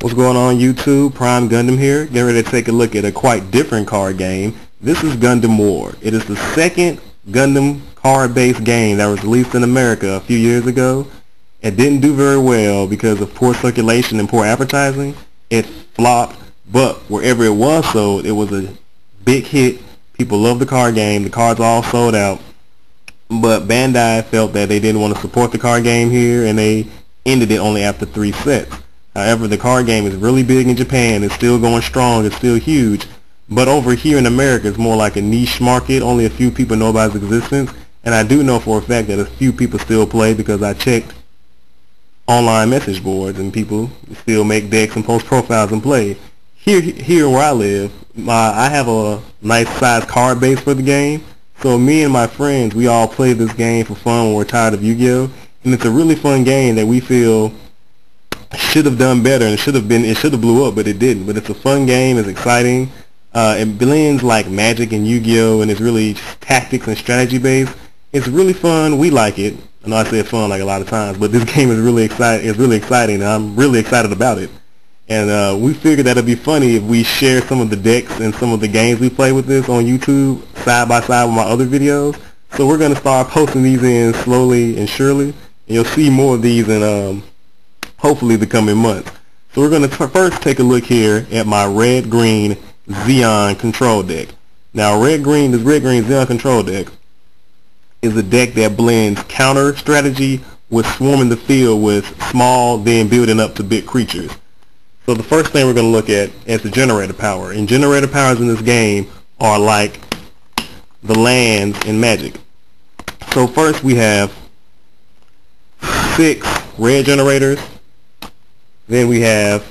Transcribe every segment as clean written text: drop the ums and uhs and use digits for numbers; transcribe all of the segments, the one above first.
What's going on YouTube? Prime Gundam here. Getting ready to take a look at a quite different card game. This is Gundam War. It is the second Gundam card-based game that was released in America a few years ago. It didn't do very well because of poor circulation and poor advertising. It flopped, but wherever it was sold, it was a big hit. People love the card game. The cards all sold out. But Bandai felt that they didn't want to support the card game here, and they ended it only after 3 sets. However, the card game is really big in Japan. It's still going strong. It's still huge. But over here in America, it's more like a niche market. Only a few people know about its existence. And I do know for a fact that a few people still play because I checked online message boards and people still make decks and post profiles and play. Here where I live, I have a nice size card base for the game. So me and my friends, we all play this game for fun when we're tired of Yu-Gi-Oh! And it's a really fun game that we feel should have done better, and it should have blew up, but it didn't. But it's a fun game. It's exciting. It blends like Magic and Yu-Gi-Oh, and it's really tactics and strategy based. It's really fun. We like it. I know I said fun like a lot of times, but this game is really exciting. It's really exciting, and I'm really excited about it. And we figured that it'd be funny if we share some of the decks and some of the games we play with this on YouTube side by side with my other videos. So we're gonna start posting these in slowly and surely, and you'll see more of these in hopefully the coming months. So we're going to first take a look here at my red-green Zeon control deck. Now this red-green Zeon control deck is a deck that blends counter strategy with swarming the field with small, then building up to big creatures. So the first thing we're going to look at is the generator power. And generator powers in this game are like the lands in Magic. So first we have 6 red generators. Then we have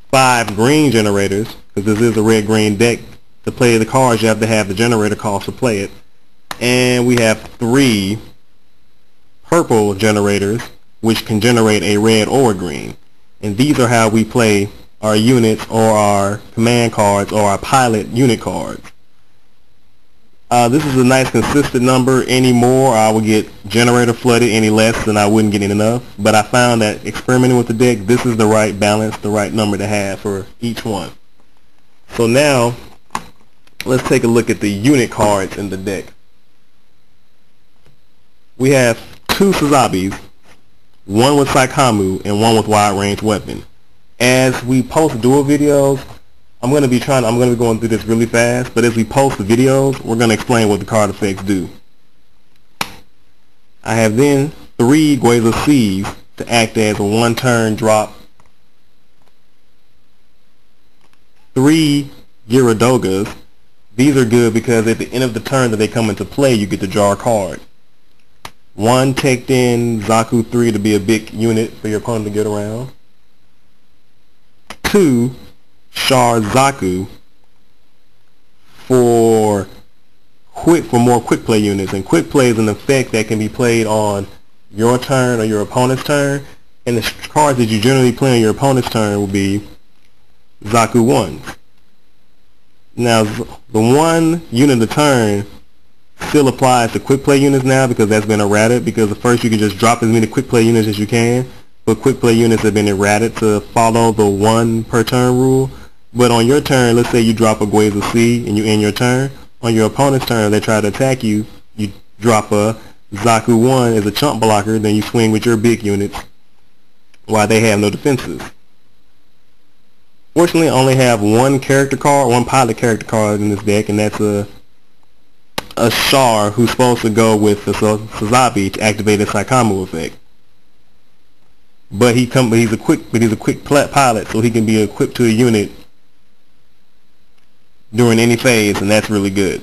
5 green generators, because this is a red-green deck. To play the cards, you have to have the generator cost to play it. And we have 3 purple generators, which can generate a red or a green. And these are how we play our units or our command cards or our pilot unit cards. This is a nice consistent number. Any more, I would get generator flooded. Any less, then I wouldn't get enough. But I found that experimenting with the deck, this is the right balance, the right number to have for each one. So now, let's take a look at the unit cards in the deck. We have 2 Sazabis, one with Saikamu and one with wide range weapon. As we post dual videos, I'm going to be going through this really fast, but as we post the videos, we're going to explain what the card effects do. I have then 3 Gueza C's to act as a 1-turn drop, 3 Gyaradogas. These are good because at the end of the turn that they come into play, you get to draw a card. 1 Tekten Zaku 3 to be a big unit for your opponent to get around. 2 Char Zaku for more quick play units, and quick play is an effect that can be played on your turn or your opponent's turn, and the cards that you generally play on your opponent's turn will be Zaku 1s. Now the 1 unit a turn still applies to quick play units now because that's been errated, because at first you can just drop as many quick play units as you can, but quick play units have been errated to follow the 1 per turn rule. But on your turn, let's say you drop a Gueza C and you end your turn. On your opponent's turn, they try to attack you, you drop a Zaku 1 as a chump blocker, then you swing with your big units while they have no defenses. Fortunately, I only have 1 character card, 1 pilot character card in this deck, and that's a Char who's supposed to go with the Sazabi to activate the Saikamu effect. But he's a quick pilot, so he can be equipped to a unit during any phase, and that's really good.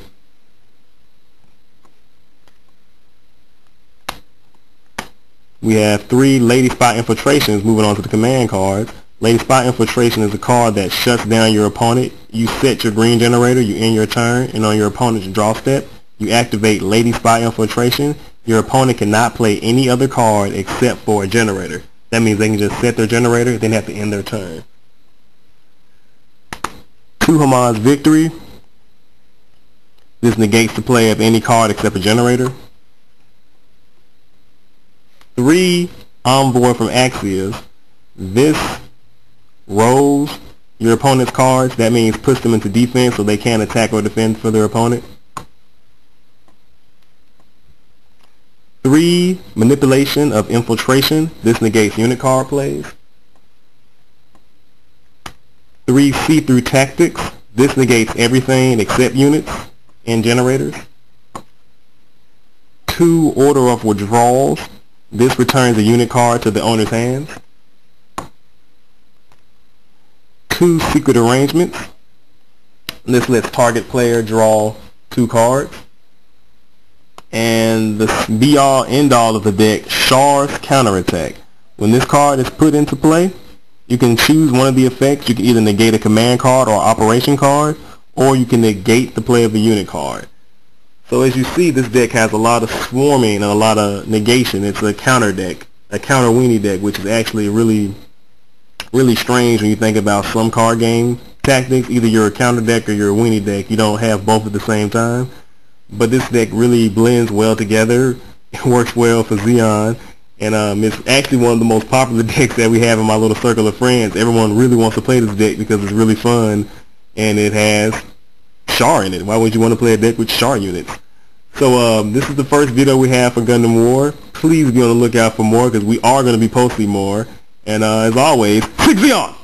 We have 3 Lady Spot Infiltrations. Moving on to the command cards. Lady Spot Infiltration is a card that shuts down your opponent. You set your green generator, you end your turn, and on your opponent's draw step, you activate Lady Spot Infiltration. Your opponent cannot play any other card except for a generator. That means they can just set their generator, then have to end their turn. 2 Haman's Victory. This negates the play of any card except a generator. 3 Envoy from Axios. This rolls your opponent's cards. That means puts them into defense so they can't attack or defend for their opponent. 3, manipulation of infiltration. This negates unit card plays. 3, see-through tactics. This negates everything except units and generators. 2, order of withdrawals. This returns a unit card to the owner's hands. 2, secret arrangements. This lets target player draw 2 cards. And the be-all, end-all of the deck, Char's counterattack. When this card is put into play, you can choose one of the effects. You can either negate a command card or operation card, or you can negate the play of a unit card. So as you see, this deck has a lot of swarming and a lot of negation. It's a counter deck, a counter weenie deck, which is actually really strange when you think about some card game tactics. Either you're a counter deck or you're a weenie deck. You don't have both at the same time. But this deck really blends well together. It works well for Zeon, and it's actually one of the most popular decks that we have in my little circle of friends. Everyone really wants to play this deck because it's really fun, and it has Char in it. Why would you want to play a deck with Char units? So this is the first video we have for Gundam War. Please be on the lookout for more, because we are going to be posting more. And as always, Zeon!